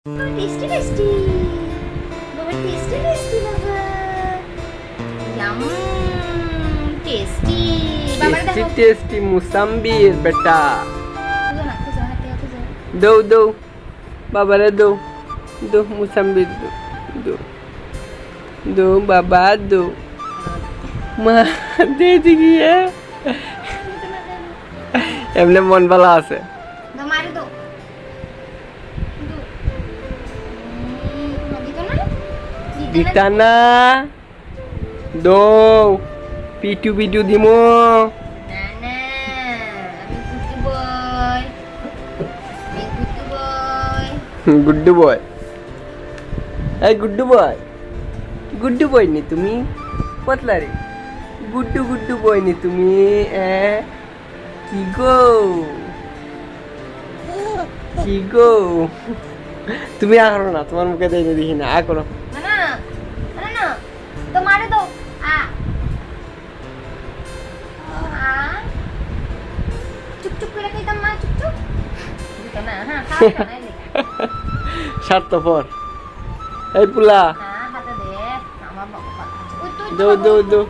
Tasty tasty বাবা, tasty tasty বাবা, yam tasty বাবা, দেখো টেস্টি মুসাম্বির বেটা। খুঁজো না, খুঁজো হাতে খুঁজো। দৌ দৌ বাবারে দৌ দৌ মুসাম্বির দৌ দৌ বাবা দৌ মা দে দিগিয়ে এমনি মন ভালো আছে। দাও মারি দাও, দিতো না দিতা না দৌ পিটু পিটু দিমো না না, আমি গুড্ডু বয়, আমি গুড্ডু বয়। গুড্ডু বয়। এই গুড্ডু বয়, গুড্ডু বয় নি তুমি পতলা রে, গুড্ডু গুড্ডু বয় নি তুমি কি গো কি গো তুমি আরো না, তোমার মুখে দেখে দেখি না করো। না না না না, তো মারে দাও। আ আ চুপ চুপ করে কইতাম মা, চুপ চুপ দিতো না। হ্যাঁ খাওয়া না লেখা। স্বার্থপর এই পুলা হ্যাঁ হাতে দে, আমার বাবা খাচ্ছে। ওই তুই দৌ দৌ দৌ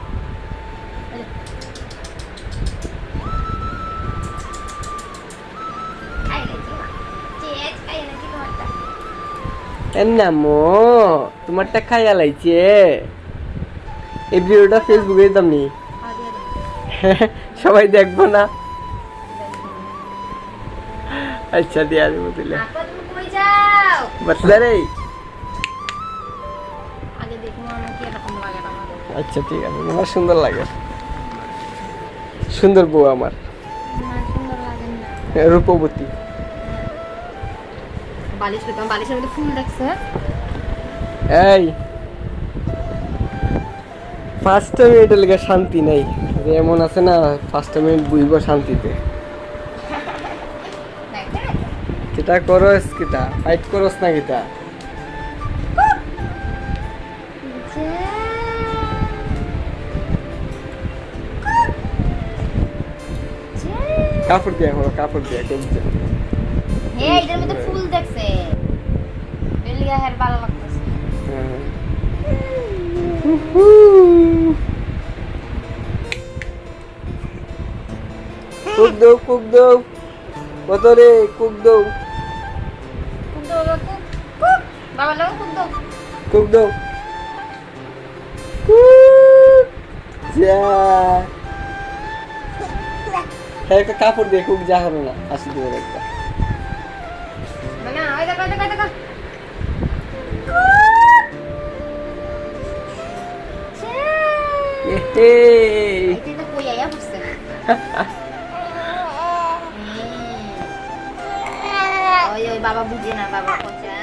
খাই লেছি মা, চেজ খাই নাকি তোমারটা? নামো তোমারটা খাইয়া লাইছে। এই ভিডিওটা ফেসবুকে দিতাম নি, খাওয়া দিয়ে দে। সবাই দেখবো না? আচ্ছা দিয়া দেবো তুলে আপা তুমি কই যাও? বাতলা রে। আগে দেখো আমার কি এরকম লাগে আমাদের। আচ্ছা ঠিক আছে, আমার সুন্দর লাগে, সুন্দর বউ আমার, না সুন্দর লাগে না। রূপবতী। বালিশ পেতাম, বালিশের মধ্যে ফুল দেখছে। এই ফার্স্ট মিনিটের লেগে শান্তি নেই, যে এমন আছে না ফার্স্ট মিনিট বুঝবো শান্তিতে। দেখতে কিটা করস, কিটা ফাইট করস না কিটা? কাপড় দিয়ে হলো, কাপড় দিয়ে করছে। হে এটার মধ্যে ফুল দেখছে, বেলিয়া হেয়ার ভালো লাগতেছে। কুক দৌ কুক দৌ কত রে কুক দৌ কুক দাও বাবা, কুক কুক বাবা লাগো, কুক দাও। কুক দৌ কুক যা। হ্যাঁ একটা কাপড় দিয়ে কুক যা হবে না, হাসি দেবো একটা। না না, ওই দেখো ওই দেখো ওই দেখো। এইটা তো কই আয়া বসছে। ওই ওই বাবা বুঝে না, বাবা